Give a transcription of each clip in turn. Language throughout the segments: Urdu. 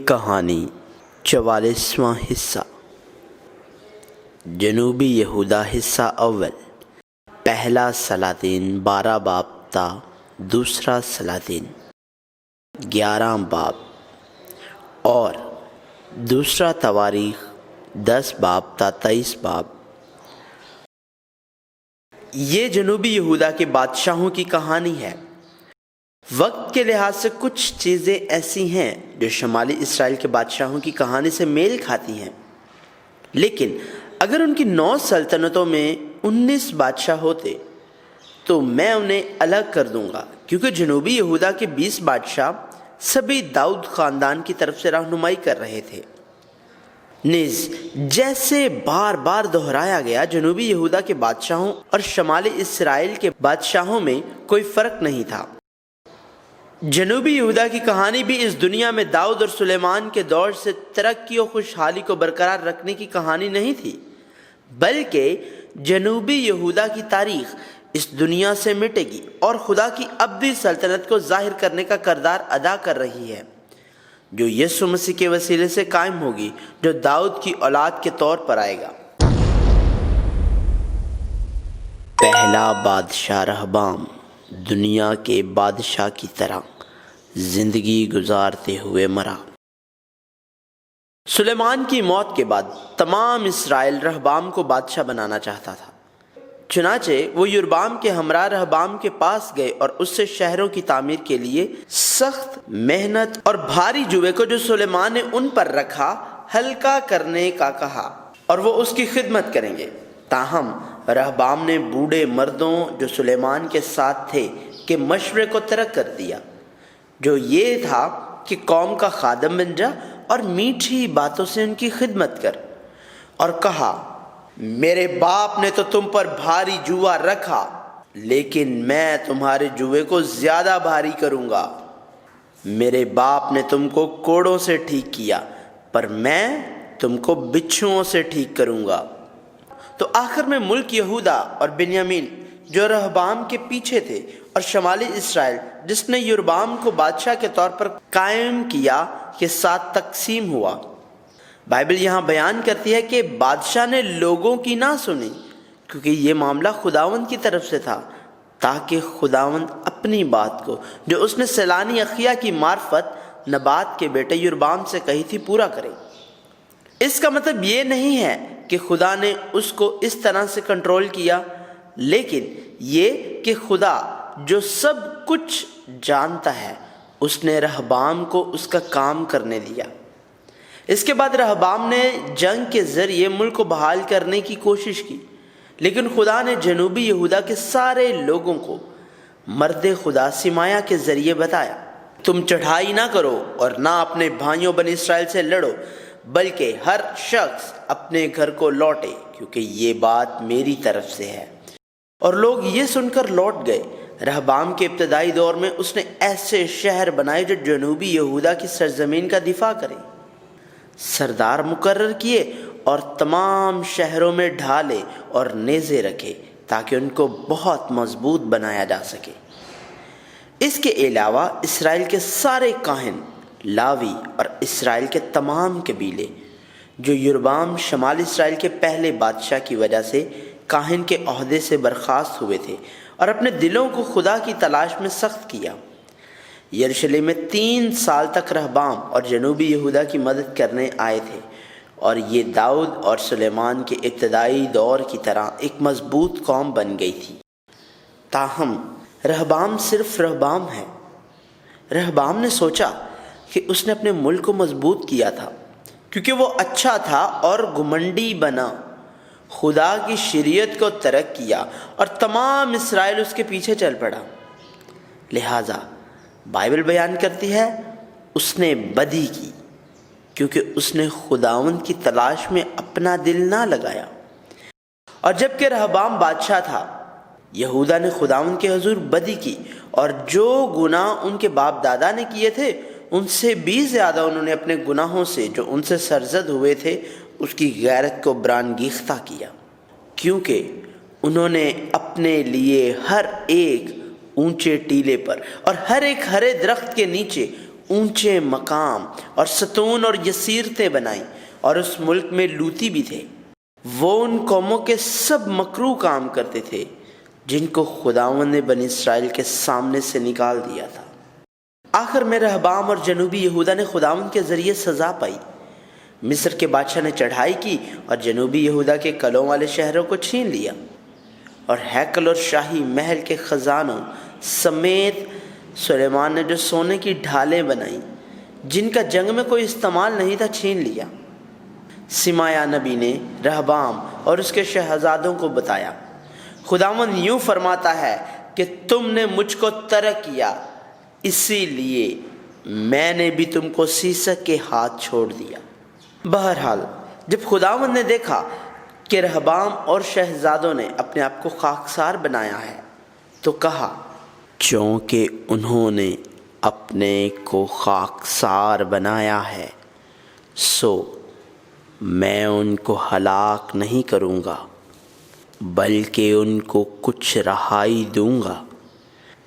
کہانی 44واں حصہ جنوبی یہودا حصہ اول پہلا سلاطین 12 باب تا، دوسرا سلاطین 11 باب اور دوسرا تواریخ 10 باب تا 23 باب۔ یہ جنوبی یہودا کے بادشاہوں کی کہانی ہے۔ وقت کے لحاظ سے کچھ چیزیں ایسی ہیں جو شمالی اسرائیل کے بادشاہوں کی کہانی سے میل کھاتی ہیں، لیکن اگر ان کی 9 سلطنتوں میں 19 بادشاہ ہوتے تو میں انہیں الگ کر دوں گا، کیونکہ جنوبی یہودا کے 20 بادشاہ سبھی داؤد خاندان کی طرف سے رہنمائی کر رہے تھے۔ نیز جیسے بار بار دہرایا گیا، جنوبی یہودا کے بادشاہوں اور شمالی اسرائیل کے بادشاہوں میں کوئی فرق نہیں تھا۔ جنوبی یہودا کی کہانی بھی اس دنیا میں داؤد اور سلیمان کے دور سے ترقی و خوشحالی کو برقرار رکھنے کی کہانی نہیں تھی، بلکہ جنوبی یہودا کی تاریخ اس دنیا سے مٹے گی اور خدا کی ابدی سلطنت کو ظاہر کرنے کا کردار ادا کر رہی ہے، جو یسوع مسیح کے وسیلے سے قائم ہوگی، جو داؤد کی اولاد کے طور پر آئے گا۔ پہلا بادشاہ رہبام دنیا کے بادشاہ کی طرح زندگی گزارتے ہوئے مرا۔ سلیمان کی موت کے بعد تمام اسرائیل رہبام کو بادشاہ بنانا چاہتا تھا، چنانچہ وہ یربام کے ہمراہ رہبام کے پاس گئے اور اس سے شہروں کی تعمیر کے لیے سخت محنت اور بھاری جوئے کو جو سلیمان نے ان پر رکھا ہلکا کرنے کا کہا، اور وہ اس کی خدمت کریں گے۔ تاہم رہبام نے بوڑھے مردوں جو سلیمان کے ساتھ تھے کے مشورے کو ترک کر دیا، جو یہ تھا کہ قوم کا خادم بن جا اور میٹھی باتوں سے ان کی خدمت کر، اور کہا، میرے باپ نے تو تم پر بھاری جوا رکھا، لیکن میں تمہارے جوے کو زیادہ بھاری کروں گا۔ میرے باپ نے تم کو کوڑوں سے ٹھیک کیا، پر میں تم کو بچھوؤں سے ٹھیک کروں گا۔ تو آخر میں ملک یہودا اور بنیامین جو رہبام کے پیچھے تھے، اور شمالی اسرائیل جس نے یربام کو بادشاہ کے طور پر قائم کیا، کے ساتھ تقسیم ہوا۔ بائبل یہاں بیان کرتی ہے کہ بادشاہ نے لوگوں کی نہ سنی، کیونکہ یہ معاملہ خداوند کی طرف سے تھا، تاکہ خداوند اپنی بات کو جو اس نے سیلانی اخیا کی معرفت نبات کے بیٹے یربام سے کہی تھی پورا کرے۔ اس کا مطلب یہ نہیں ہے کہ خدا نے اس کو اس طرح سے کنٹرول کیا، لیکن یہ کہ خدا جو سب کچھ جانتا ہے، اس نے رہبام کو اس کا کام کرنے دیا۔ اس کے بعد رہبام نے جنگ کے ذریعے ملک کو بحال کرنے کی کوشش کی، لیکن خدا نے جنوبی یہودا کے سارے لوگوں کو مرد خدا سمایا کے ذریعے بتایا، تم چڑھائی نہ کرو اور نہ اپنے بھائیوں بنی اسرائیل سے لڑو، بلکہ ہر شخص اپنے گھر کو لوٹے، کیونکہ یہ بات میری طرف سے ہے۔ اور لوگ یہ سن کر لوٹ گئے۔ رہبام کے ابتدائی دور میں اس نے ایسے شہر بنائے جو جنوبی یہودا کی سرزمین کا دفاع کریں، سردار مقرر کیے اور تمام شہروں میں ڈھالے اور نیزے رکھے تاکہ ان کو بہت مضبوط بنایا جا سکے۔ اس کے علاوہ اسرائیل کے سارے کاہن، لاوی اور اسرائیل کے تمام قبیلے جو یربام شمال اسرائیل کے پہلے بادشاہ کی وجہ سے کاہن کے عہدے سے برخاست ہوئے تھے اور اپنے دلوں کو خدا کی تلاش میں سخت کیا، یروشلم میں 3 سال تک رہبام اور جنوبی یہودا کی مدد کرنے آئے تھے، اور یہ داؤد اور سلیمان کے ابتدائی دور کی طرح ایک مضبوط قوم بن گئی تھی۔ تاہم رہبام صرف رہبام ہے۔ رہبام نے سوچا کہ اس نے اپنے ملک کو مضبوط کیا تھا کیونکہ وہ اچھا تھا، اور گھمنڈی بنا، خدا کی شریعت کو ترک کیا، اور تمام اسرائیل اس کے پیچھے چل پڑا۔ لہٰذا بائبل بیان کرتی ہے اس نے بدی کی، کیونکہ اس نے خداوند کی تلاش میں اپنا دل نہ لگایا۔ اور جب کہ رہبام بادشاہ تھا، یہودا نے خداوند کے حضور بدی کی، اور جو گناہ ان کے باپ دادا نے کیے تھے ان سے بھی زیادہ انہوں نے اپنے گناہوں سے جو ان سے سرزد ہوئے تھے اس کی غیرت کو برانگیختہ کیا، کیونکہ انہوں نے اپنے لیے ہر ایک اونچے ٹیلے پر اور ہر ایک ہرے درخت کے نیچے اونچے مقام اور ستون اور یسیرتیں بنائیں، اور اس ملک میں لوتی بھی تھے۔ وہ ان قوموں کے سب مکروہ کام کرتے تھے جن کو خداوند نے بنی اسرائیل کے سامنے سے نکال دیا تھا۔ آخر میں رہبام اور جنوبی یہودا نے خداوند کے ذریعے سزا پائی۔ مصر کے بادشاہ نے چڑھائی کی اور جنوبی یہودا کے قلعوں والے شہروں کو چھین لیا، اور ہیکل اور شاہی محل کے خزانوں سمیت سلیمان نے جو سونے کی ڈھالیں بنائیں جن کا جنگ میں کوئی استعمال نہیں تھا چھین لیا۔ سمایا نبی نے رہبام اور اس کے شہزادوں کو بتایا، خداوند یوں فرماتا ہے کہ تم نے مجھ کو ترک کیا، اسی لیے میں نے بھی تم کو سیسک کے ہاتھ چھوڑ دیا۔ بہرحال جب خداوند نے دیکھا کہ رہبام اور شہزادوں نے اپنے آپ کو خاکسار بنایا ہے تو کہا، چونکہ انہوں نے اپنے کو خاکسار بنایا ہے سو میں ان کو ہلاک نہیں کروں گا، بلکہ ان کو کچھ رہائی دوں گا،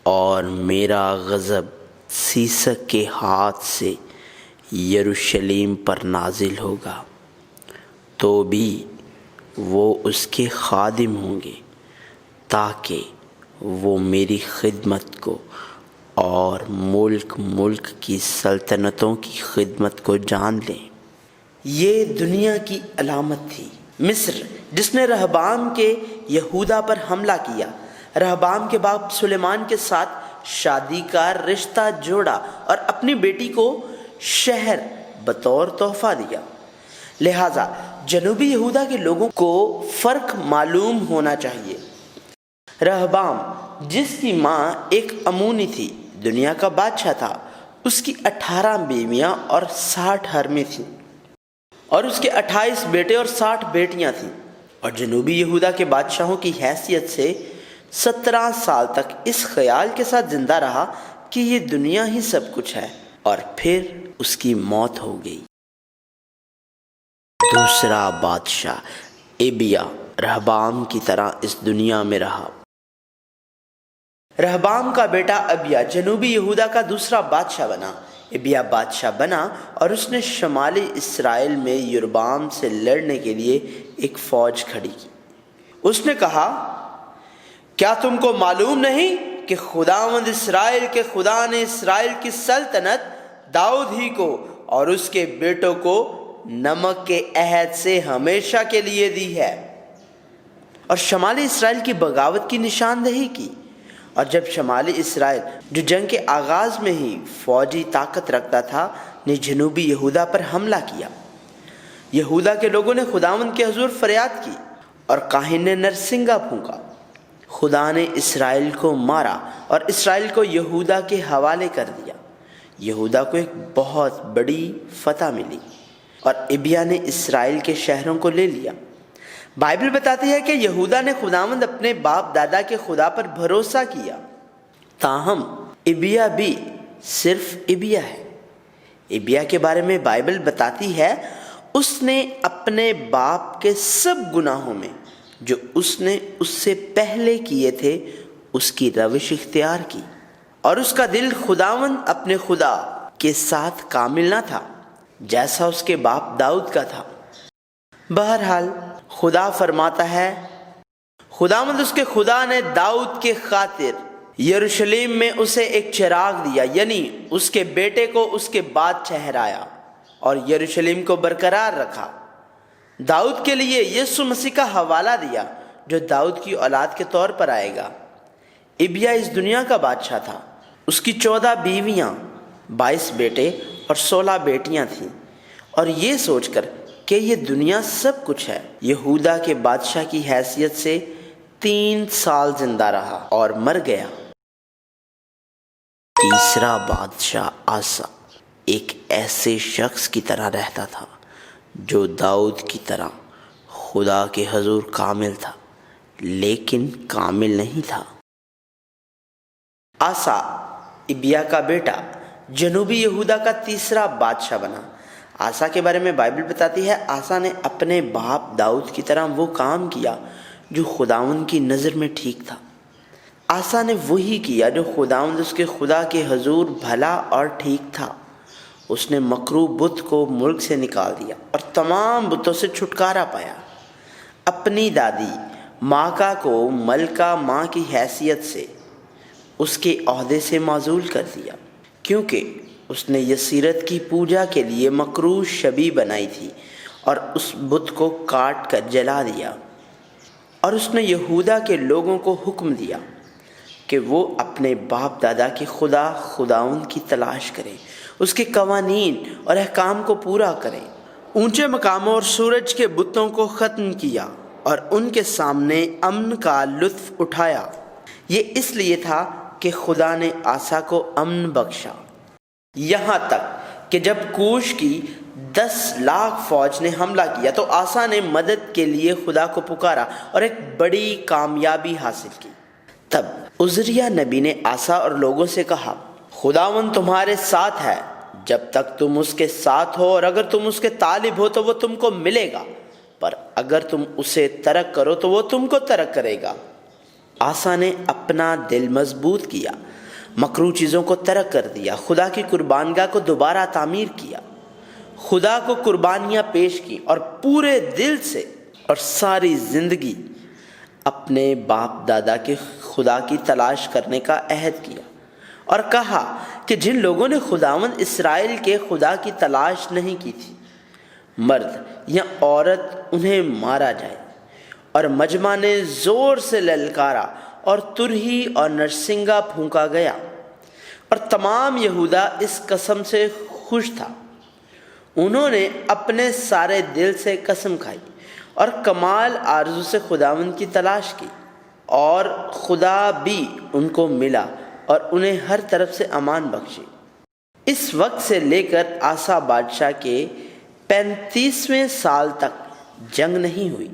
اور میرا غضب سیسک کے ہاتھ سے یروشلم پر نازل ہوگا، تو بھی وہ اس کے خادم ہوں گے تاکہ وہ میری خدمت کو اور ملک کی سلطنتوں کی خدمت کو جان لیں۔ یہ دنیا کی علامت تھی۔ مصر جس نے رہبام کے یہودا پر حملہ کیا، رہبام کے باپ سلیمان کے ساتھ شادی کا رشتہ جوڑا اور اپنی بیٹی کو شہر بطور تحفہ دیا۔ لہٰذا جنوبی یہودا کے لوگوں کو فرق معلوم ہونا چاہیے۔ رہبام جس کی ماں ایک امونی تھی، دنیا کا بادشاہ تھا، اس کی 18 بیویاں اور 60 حرمیں تھیں، اور اس کے 28 بیٹے اور 60 بیٹیاں تھیں، اور جنوبی یہودا کے بادشاہوں کی حیثیت سے 17 سال تک اس خیال کے ساتھ زندہ رہا کہ یہ دنیا ہی سب کچھ ہے، اور پھر اس کی موت ہو گئی۔ دوسرا بادشاہ ابیا رہبام کی طرح اس دنیا میں رہا۔ رہبام کا بیٹا ابیا جنوبی یہودا کا دوسرا بادشاہ بنا۔ ابیا بادشاہ بنا اور اس نے شمالی اسرائیل میں یربام سے لڑنے کے لیے ایک فوج کھڑی کی۔ اس نے کہا، کیا تم کو معلوم نہیں کہ خداوند اسرائیل کے خدا نے اسرائیل کی سلطنت داؤد ہی کو اور اس کے بیٹوں کو نمک کے عہد سے ہمیشہ کے لیے دی ہے، اور شمالی اسرائیل کی بغاوت کی نشاندہی کی۔ اور جب شمالی اسرائیل جو جنگ کے آغاز میں ہی فوجی طاقت رکھتا تھا نے جنوبی یہودا پر حملہ کیا، یہودا کے لوگوں نے خداوند کے حضور فریاد کی اور کاہن نے نرسنگا پھونکا۔ خدا نے اسرائیل کو مارا اور اسرائیل کو یہودا کے حوالے کر دیا۔ یہودا کو ایک بہت بڑی فتح ملی اور ابیا نے اسرائیل کے شہروں کو لے لیا۔ بائبل بتاتی ہے کہ یہودا نے خداوند اپنے باپ دادا کے خدا پر بھروسہ کیا، تاہم ابیا بھی صرف ابیا ہے۔ ابیا کے بارے میں بائبل بتاتی ہے، اس نے اپنے باپ کے سب گناہوں میں جو اس نے اس سے پہلے کیے تھے اس کی روش اختیار کی، اور اس کا دل خداوند اپنے خدا کے ساتھ کامل نہ تھا جیسا اس کے باپ داؤد کا تھا۔ بہرحال خدا فرماتا ہے، خداوند اس کے خدا نے داؤد کے خاطر یروشلم میں اسے ایک چراغ دیا، یعنی اس کے بیٹے کو اس کے بعد ٹھہرایا اور یروشلم کو برقرار رکھا۔ داؤد کے لیے یسوع مسیح کا حوالہ دیا جو داؤد کی اولاد کے طور پر آئے گا۔ ابیا اس دنیا کا بادشاہ تھا۔ اس کی 14 بیویاں، 22 بیٹے اور 16 بیٹیاں تھیں، اور یہ سوچ کر کہ یہ دنیا سب کچھ ہے، یہودا کے بادشاہ کی حیثیت سے 3 سال زندہ رہا اور مر گیا۔ تیسرا بادشاہ آسا ایک ایسے شخص کی طرح رہتا تھا جو داؤد کی طرح خدا کے حضور کامل تھا، لیکن کامل نہیں تھا۔ آسا ابیا کا بیٹا جنوبی یہودا کا تیسرا بادشاہ بنا۔ آسا کے بارے میں بائبل بتاتی ہے، آسا نے اپنے باپ داؤد کی طرح وہ کام کیا جو خداوند کی نظر میں ٹھیک تھا۔ آسا نے وہی کیا جو خداوند اس کے خدا کے حضور بھلا اور ٹھیک تھا۔ اس نے مکروہ بت کو ملک سے نکال دیا اور تمام بتوں سے چھٹکارا پایا۔ اپنی دادی ماکا کو ملکہ ماں کی حیثیت سے اس کے عہدے سے معزول کر دیا، کیونکہ اس نے یسیرت کی پوجا کے لیے مکروہ شبیہ بنائی تھی اور اس بت کو کاٹ کر جلا دیا۔ اور اس نے یہودا کے لوگوں کو حکم دیا کہ وہ اپنے باپ دادا کے خداوند کی تلاش کریں، اس کے قوانین اور احکام کو پورا کریں۔ اونچے مقاموں اور سورج کے بتوں کو ختم کیا اور ان کے سامنے امن کا لطف اٹھایا۔ یہ اس لیے تھا کہ خدا نے آسا کو امن بخشا، یہاں تک کہ جب کوش کی 10 لاکھ فوج نے حملہ کیا تو آسا نے مدد کے لیے خدا کو پکارا اور ایک بڑی کامیابی حاصل کی۔ تب عزریہ نبی نے آسا اور لوگوں سے کہا، خداوند تمہارے ساتھ ہے جب تک تم اس کے ساتھ ہو، اور اگر تم اس کے طالب ہو تو وہ تم کو ملے گا، پر اگر تم اسے ترک کرو تو وہ تم کو ترک کرے گا۔ آسا نے اپنا دل مضبوط کیا، مکروہ چیزوں کو ترک کر دیا، خدا کی قربانگاہ کو دوبارہ تعمیر کیا، خدا کو قربانیاں پیش کی اور پورے دل سے اور ساری زندگی اپنے باپ دادا کے خدا کی تلاش کرنے کا عہد کیا، اور کہا کہ جن لوگوں نے خداوند اسرائیل کے خدا کی تلاش نہیں کی تھی، مرد یا عورت، انہیں مارا جائے۔ اور مجمع نے زور سے للکارا اور ترہی اور نرسنگا پھونکا گیا، اور تمام یہودا اس قسم سے خوش تھا۔ انہوں نے اپنے سارے دل سے قسم کھائی اور کمال آرزو سے خداوند کی تلاش کی، اور خدا بھی ان کو ملا اور انہیں ہر طرف سے امان بخشی۔ اس وقت سے لے کر آسا بادشاہ کے 35ویں سال تک جنگ نہیں ہوئی،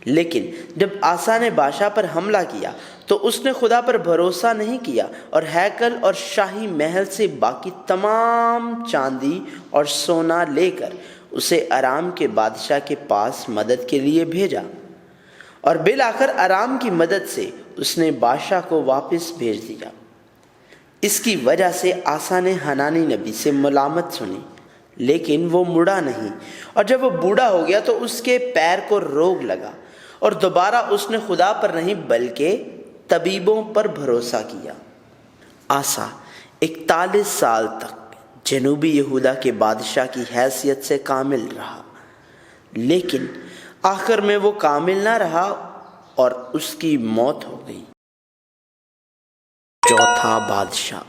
لیکن جب آسا نے بادشاہ پر حملہ کیا تو اس نے خدا پر بھروسہ نہیں کیا، اور ہیکل اور شاہی محل سے باقی تمام چاندی اور سونا لے کر اسے ارام کے بادشاہ کے پاس مدد کے لیے بھیجا، اور بالآخر ارام کی مدد سے اس نے بادشاہ کو واپس بھیج دیا۔ اس کی وجہ سے آسا نے حنانی نبی سے ملامت سنی، لیکن وہ مڑا نہیں، اور جب وہ بوڑھا ہو گیا تو اس کے پیر کو روگ لگا، اور دوبارہ اس نے خدا پر نہیں بلکہ طبیبوں پر بھروسہ کیا۔ آسا 41 سال تک جنوبی یہودا کے بادشاہ کی حیثیت سے کامل رہا، لیکن آخر میں وہ کامل نہ رہا اور اس کی موت ہو گئی۔ چوتھا بادشاہ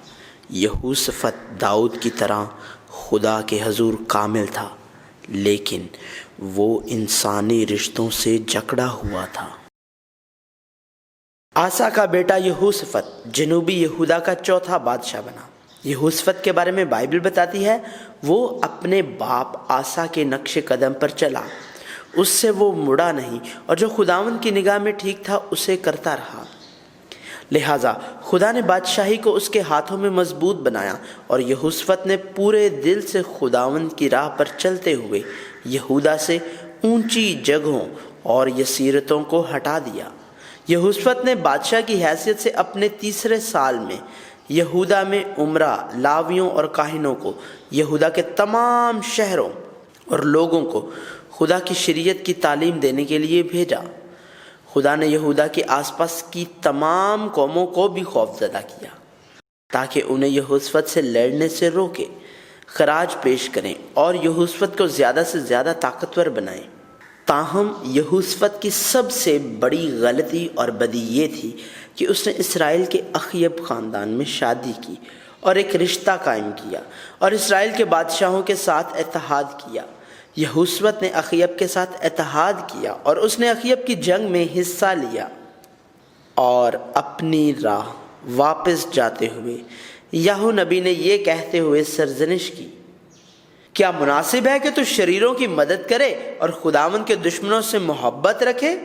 یہوشافط داؤد کی طرح خدا کے حضور کامل تھا، لیکن وہ انسانی رشتوں سے جکڑا ہوا تھا۔ آسا کا بیٹا یہوشافط جنوبی یہودا کا چوتھا بادشاہ بنا۔ یہوشافط کے بارے میں بائبل بتاتی ہے، وہ اپنے باپ آسا کے نقش قدم پر چلا، اس سے وہ مڑا نہیں، اور جو خداوند کی نگاہ میں ٹھیک تھا اسے کرتا رہا۔ لہٰذا خدا نے بادشاہی کو اس کے ہاتھوں میں مضبوط بنایا، اور یہوشافط نے پورے دل سے خداوند کی راہ پر چلتے ہوئے یہودا سے اونچی جگہوں اور یسیرتوں کو ہٹا دیا۔ یہوشافط نے بادشاہ کی حیثیت سے اپنے 3 سال میں یہودا میں عمرہ، لاویوں اور کاہنوں کو یہودا کے تمام شہروں اور لوگوں کو خدا کی شریعت کی تعلیم دینے کے لیے بھیجا۔ خدا نے یہودا کے آس پاس کی تمام قوموں کو بھی خوف زدہ کیا، تاکہ انہیں یہوشافط سے لڑنے سے روکے، خراج پیش کریں اور یہوشافط کو زیادہ سے زیادہ طاقتور بنائیں۔ تاہم یہوشافط کی سب سے بڑی غلطی اور بدی یہ تھی کہ اس نے اسرائیل کے اخیب خاندان میں شادی کی اور ایک رشتہ قائم کیا اور اسرائیل کے بادشاہوں کے ساتھ اتحاد کیا۔ یہوشافط نے اخیب کے ساتھ اتحاد کیا اور اس نے اخیب کی جنگ میں حصہ لیا، اور اپنی راہ واپس جاتے ہوئے یاہو نبی نے یہ کہتے ہوئے سرزنش کی، کیا مناسب ہے کہ تو شریروں کی مدد کرے اور خداوند کے دشمنوں سے محبت رکھے؟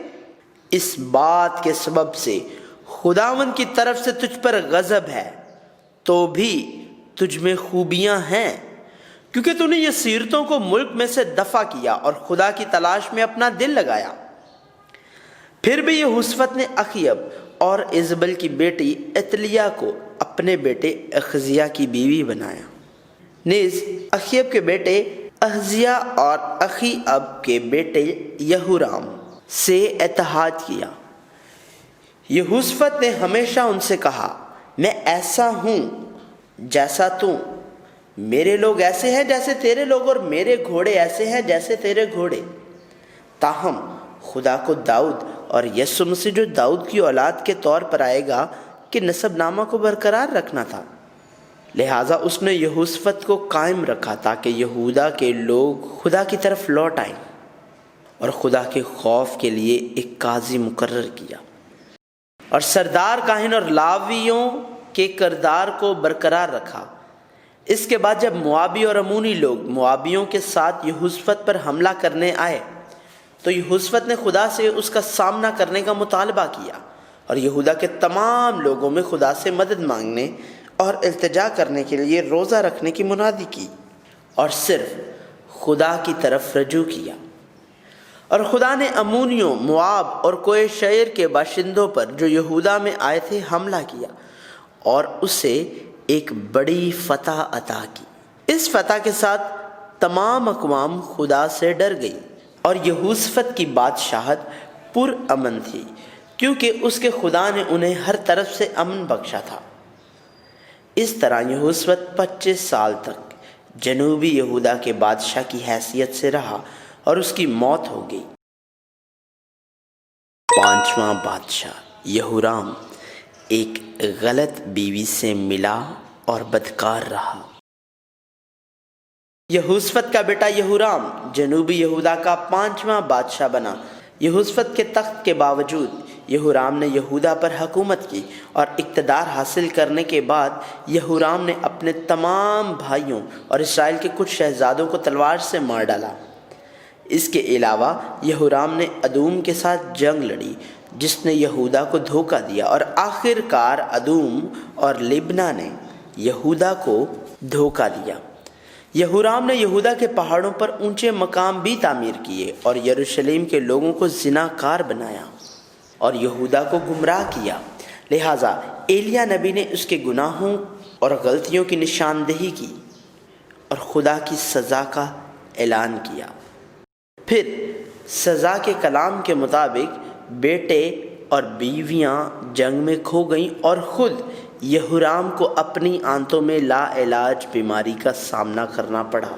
اس بات کے سبب سے خداوند کی طرف سے تجھ پر غضب ہے، تو بھی تجھ میں خوبیاں ہیں، کیونکہ تو نے یہ سیرتوں کو ملک میں سے دفع کیا اور خدا کی تلاش میں اپنا دل لگایا۔ پھر بھی یہوشافط نے اخیب اور ایزبل کی بیٹی عتلیہ کو اپنے بیٹے اخزیہ کی بیوی بنایا۔ نیز اخیب کے بیٹے احزیہ اور اخی اب کے بیٹے یہورام سے اتحاد کیا۔ یہوشفت نے ہمیشہ ان سے کہا، میں ایسا ہوں جیسا تو، میرے لوگ ایسے ہیں جیسے تیرے لوگ، اور میرے گھوڑے ایسے ہیں جیسے تیرے گھوڑے۔ تاہم خدا کو داؤد اور یسوع مسیح جو داؤد کی اولاد کے طور پر آئے گا کہ نسب نامہ کو برقرار رکھنا تھا، لہٰذا اس نے یہوشفت کو قائم رکھا تاکہ یہودا کے لوگ خدا کی طرف لوٹ آئیں، اور خدا کے خوف کے لیے ایک قاضی مقرر کیا، اور سردار کاہن اور لاویوں کے کردار کو برقرار رکھا۔ اس کے بعد جب موابی اور امونی لوگ موابیوں کے ساتھ یہوشفت پر حملہ کرنے آئے تو یہوشفت نے خدا سے اس کا سامنا کرنے کا مطالبہ کیا، اور یہودا کے تمام لوگوں میں خدا سے مدد مانگنے اور التجا کرنے کے لیے روزہ رکھنے کی منادی کی، اور صرف خدا کی طرف رجوع کیا۔ اور خدا نے امونیوں، مواب اور کوہ شعیر کے باشندوں پر جو یہودا میں آئے تھے حملہ کیا اور اسے ایک بڑی فتح عطا کی۔ اس فتح کے ساتھ تمام اقوام خدا سے ڈر گئی، اور یہوشفت کی بادشاہت پر امن تھی، کیونکہ اس کے خدا نے انہیں ہر طرف سے امن بخشا تھا۔ اس طرح یہوشفت 25 سال تک جنوبی یہودا کے بادشاہ کی حیثیت سے رہا، اور اس کی موت ہو گئی۔ 5واں بادشاہ یہورام ایک غلط بیوی سے ملا اور بدکار رہا۔ یہوشفت کا بیٹا یہورام جنوبی یہودا کا 5واں بادشاہ بنا۔ یہوشفت کے تخت کے باوجود یہورام نے یہودا پر حکومت کی، اور اقتدار حاصل کرنے کے بعد یہورام نے اپنے تمام بھائیوں اور اسرائیل کے کچھ شہزادوں کو تلوار سے مار ڈالا۔ اس کے علاوہ یہورام نے ادوم کے ساتھ جنگ لڑی، جس نے یہودا کو دھوکہ دیا، اور آخر کار ادوم اور لبنا نے یہودا کو دھوکہ دیا۔ یہورام نے یہودا کے پہاڑوں پر اونچے مقام بھی تعمیر کیے، اور یروشلم کے لوگوں کو زناکار بنایا اور یہودا کو گمراہ کیا۔ لہٰذا ایلیاہ نبی نے اس کے گناہوں اور غلطیوں کی نشاندہی کی اور خدا کی سزا کا اعلان کیا۔ پھر سزا کے کلام کے مطابق بیٹے اور بیویاں جنگ میں کھو گئیں، اور خود یہورام کو اپنی آنتوں میں لا علاج بیماری کا سامنا کرنا پڑا۔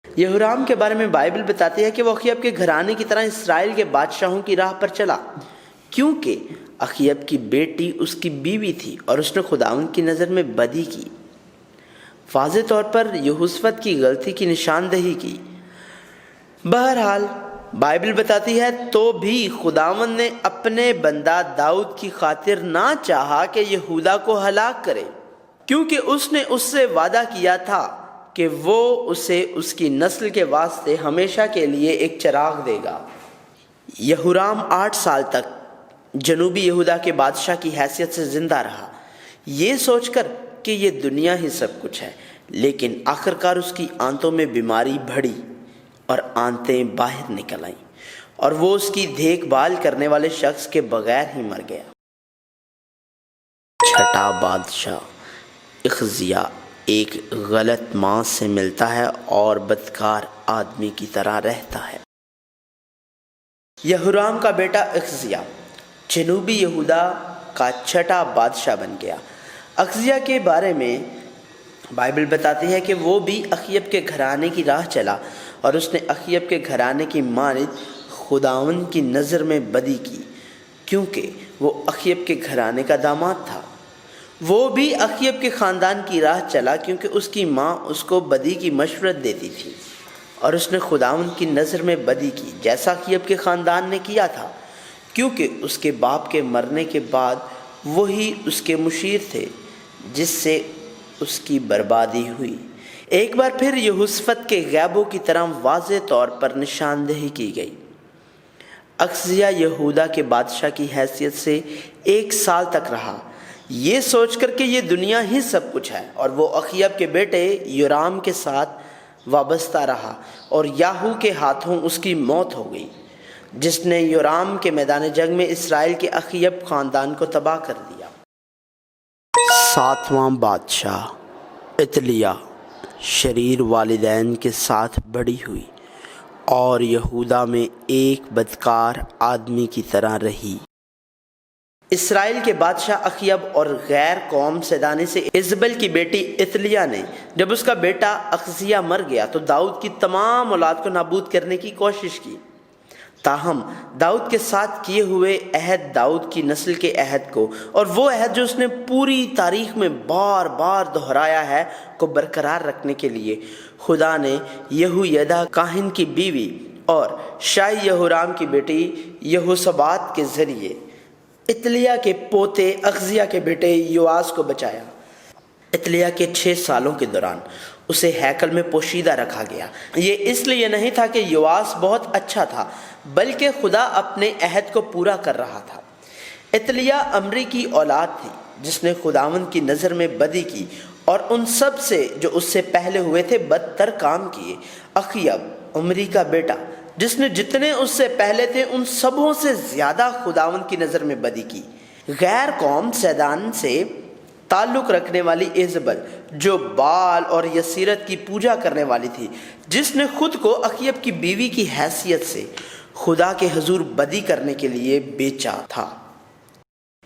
یہورام کے بارے میں بائبل بتاتی ہے کہ وہ اخیب کے گھرانے کی طرح اسرائیل کے بادشاہوں کی راہ پر چلا، کیونکہ اخیب کی بیٹی اس کی بیوی تھی اور اس نے خداوند کی نظر میں بدی کی۔ واضح طور پر یہوشفت کی غلطی کی نشاندہی کی۔ بہرحال بائبل بتاتی ہے تو بھی خداوند نے اپنے بندہ داؤد کی خاطر نہ چاہا کہ یہودا کو ہلاک کرے، کیونکہ اس نے اس سے وعدہ کیا تھا کہ وہ اسے اس کی نسل کے واسطے ہمیشہ کے لیے ایک چراغ دے گا۔ یہورام 8 سال تک جنوبی یہودا کے بادشاہ کی حیثیت سے زندہ رہا، یہ سوچ کر کہ یہ دنیا ہی سب کچھ ہے، لیکن آخرکار اس کی آنتوں میں بیماری بڑھی اور آنتیں باہر نکل آئیں، اور وہ اس کی دیکھ بھال کرنے والے شخص کے بغیر ہی مر گیا۔ 6واں بادشاہ اخزیہ ایک غلط ماں سے ملتا ہے اور بدکار آدمی کی طرح رہتا ہے۔ یہورام کا بیٹا اخزیہ جنوبی یہودا کا 6واں بادشاہ بن گیا۔ اخزیہ کے بارے میں بائبل بتاتی ہے کہ وہ بھی اخیب کے گھرانے کی راہ چلا، اور اس نے اخیب کے گھرانے کی مانند خداوند کی نظر میں بدی کی، کیونکہ وہ اخیب کے گھرانے کا داماد تھا۔ وہ بھی اخیب کے خاندان کی راہ چلا، کیونکہ اس کی ماں اس کو بدی کی مشورت دیتی تھی، اور اس نے خداوند کی نظر میں بدی کی جیسا اخیب کے خاندان نے کیا تھا، کیونکہ اس کے باپ کے مرنے کے بعد وہی اس کے مشیر تھے، جس سے اس کی بربادی ہوئی۔ ایک بار پھر یہوشفت کے غیبوں کی طرح واضح طور پر نشاندہی کی گئی۔ اخزیہ یہودا کے بادشاہ کی حیثیت سے 1 سال تک رہا، یہ سوچ کر کہ یہ دنیا ہی سب کچھ ہے، اور وہ اخیب کے بیٹے یورام کے ساتھ وابستہ رہا، اور یاہو کے ہاتھوں اس کی موت ہو گئی، جس نے یورام کے میدان جنگ میں اسرائیل کے اخیب خاندان کو تباہ کر دیا۔ 7واں بادشاہ عتلیہ شریر والدین کے ساتھ بڑی ہوئی اور یہودا میں ایک بدکار آدمی کی طرح رہی۔ اسرائیل کے بادشاہ اخیب اور غیر قوم سیدانے سے ایزبل کی بیٹی اتلیہ نے جب اس کا بیٹا اخزیہ مر گیا تو داؤد کی تمام اولاد کو نابود کرنے کی کوشش کی۔ تاہم داؤد کے ساتھ کیے ہوئے عہد، داؤد کی نسل کے عہد کو، اور وہ عہد جو اس نے پوری تاریخ میں بار بار دہرایا ہے، کو برقرار رکھنے کے لیے خدا نے یہویدا کاہن کی بیوی اور شاہی یہورام کی بیٹی یہوشبات کے ذریعے اتلیہ کے پوتے اخزیہ کے بیٹے یواس کو بچایا۔ اتلیہ کے 6 سالوں کے دوران اسے ہیکل میں پوشیدہ رکھا گیا۔ یہ اس لیے نہیں تھا کہ یواس بہت اچھا تھا، بلکہ خدا اپنے عہد کو پورا کر رہا تھا۔ اتلیہ عمری کی اولاد تھی جس نے خداوند کی نظر میں بدی کی اور ان سب سے جو اس سے پہلے ہوئے تھے بدتر کام کیے۔ اخیب عمری کا بیٹا جس نے جتنے اس سے پہلے تھے ان سبوں سے زیادہ خداوند کی نظر میں بدی کی۔ غیر قوم سیدان سے تعلق رکھنے والی ایزبل جو بال اور یسیرت کی پوجا کرنے والی تھی، جس نے خود کو اخیب کی بیوی کی حیثیت سے خدا کے حضور بدی کرنے کے لیے بیچا تھا۔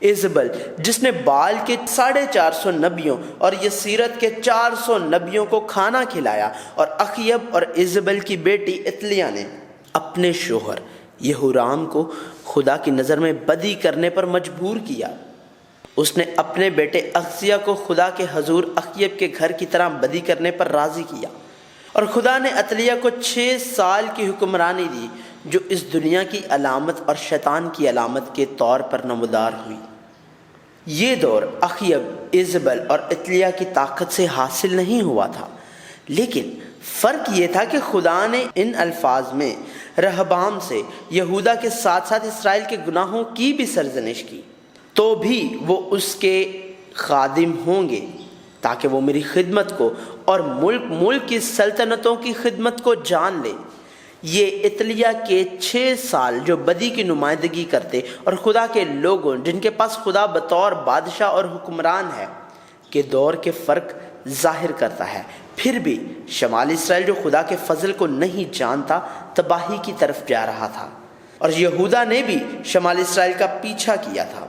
ایزبل جس نے بال کے 450 نبیوں اور یسیرت کے 400 نبیوں کو کھانا کھلایا، اور اخیب اور ایزبل کی بیٹی اتلیہ نے اپنے شوہر یہورام کو خدا کی نظر میں بدی کرنے پر مجبور کیا۔ اس نے اپنے بیٹے اخزیہ کو خدا کے حضور اخیب کے گھر کی طرح بدی کرنے پر راضی کیا، اور خدا نے اتلیہ کو 6 سال کی حکمرانی دی جو اس دنیا کی علامت اور شیطان کی علامت کے طور پر نمودار ہوئی۔ یہ دور اخیب، ایزبل اور اتلیہ کی طاقت سے حاصل نہیں ہوا تھا، لیکن فرق یہ تھا کہ خدا نے ان الفاظ میں رہبام سے یہودا کے ساتھ ساتھ اسرائیل کے گناہوں کی بھی سرزنش کی، تو بھی وہ اس کے خادم ہوں گے تاکہ وہ میری خدمت کو اور ملک کی سلطنتوں کی خدمت کو جان لے۔ یہ اتلیہ کے 6 سال جو بدی کی نمائندگی کرتے اور خدا کے لوگوں جن کے پاس خدا بطور بادشاہ اور حکمران ہے کے دور کے فرق ظاہر کرتا ہے۔ پھر بھی شمالی اسرائیل جو خدا کے فضل کو نہیں جانتا تباہی کی طرف جا رہا تھا، اور یہودا نے بھی شمالی اسرائیل کا پیچھا کیا تھا۔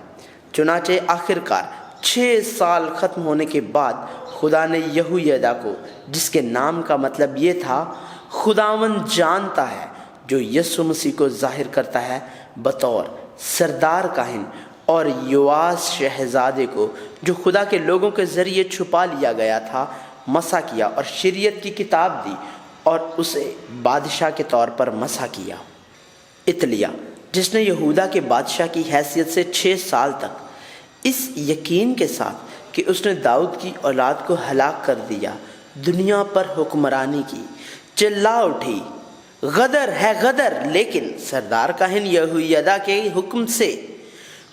چنانچہ آخرکار 6 سال ختم ہونے کے بعد خدا نے یہویدا کو، جس کے نام کا مطلب یہ تھا خداوند جانتا ہے، جو یسوع مسیح کو ظاہر کرتا ہے، بطور سردار کاہن، اور یواس شہزادے کو جو خدا کے لوگوں کے ذریعے چھپا لیا گیا تھا، مسح کیا اور شریعت کی کتاب دی اور اسے بادشاہ کے طور پر مسح کیا۔ اتلیہ جس نے یہودا کے بادشاہ کی حیثیت سے 6 سال تک اس یقین کے ساتھ کہ اس نے داؤد کی اولاد کو ہلاک کر دیا دنیا پر حکمرانی کی، چلا اٹھی، غدر ہے غدر، لیکن سردار کاہن یہویدا کے حکم سے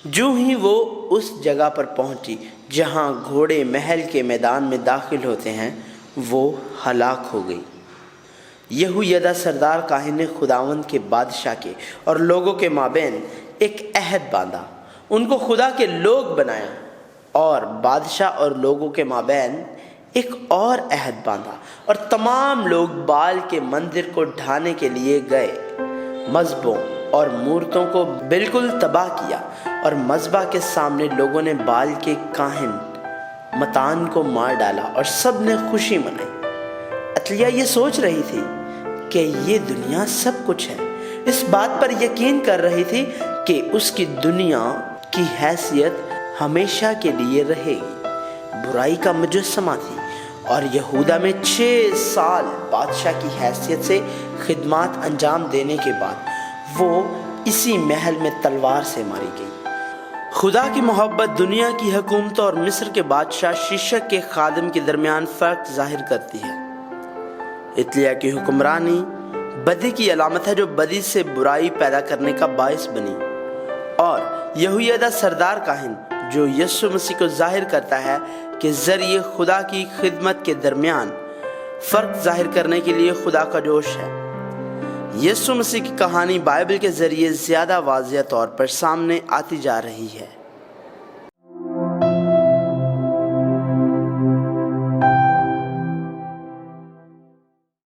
جو ہی وہ اس جگہ پر پہنچی جہاں گھوڑے محل کے میدان میں داخل ہوتے ہیں، وہ ہلاک ہو گئی۔ یہویدا سردار کاہن نے خداوند کے بادشاہ کے اور لوگوں کے مابین ایک عہد باندھا، ان کو خدا کے لوگ بنایا، اور بادشاہ اور لوگوں کے مابین ایک اور عہد باندھا، اور تمام لوگ بال کے مندر کو ڈھانے کے لیے گئے، مذبحوں اور مورتوں کو بالکل تباہ کیا، اور مذبح کے سامنے لوگوں نے بال کے کاہن متان کو مار ڈالا اور سب نے خوشی منائی۔ اتلیہ یہ سوچ رہی تھی کہ یہ دنیا سب کچھ ہے، اس بات پر یقین کر رہی تھی کہ اس کی دنیا کی حیثیت ہمیشہ کے لیے رہے گی، برائی کا مجسمہ تھی، اور یہودا میں 6 سال بادشاہ کی حیثیت سے خدمات انجام دینے کے بعد وہ اسی محل میں تلوار سے ماری گئی۔ خدا کی محبت دنیا کی حکومت اور مصر کے بادشاہ شیشک کے خادم کے درمیان فرق ظاہر کرتی ہے۔ اتلیہ کی حکمرانی بدی کی علامت ہے جو بدی سے برائی پیدا کرنے کا باعث بنی، اور یہویدا سردار کاہن جو یسوع مسیح کو ظاہر کرتا ہے کہ ذریعے خدا کی خدمت کے درمیان فرق ظاہر کرنے کے لیے خدا کا جوش ہے۔ یسوع مسیح کی کہانی بائبل کے ذریعے زیادہ واضح طور پر سامنے آتی جا رہی ہے۔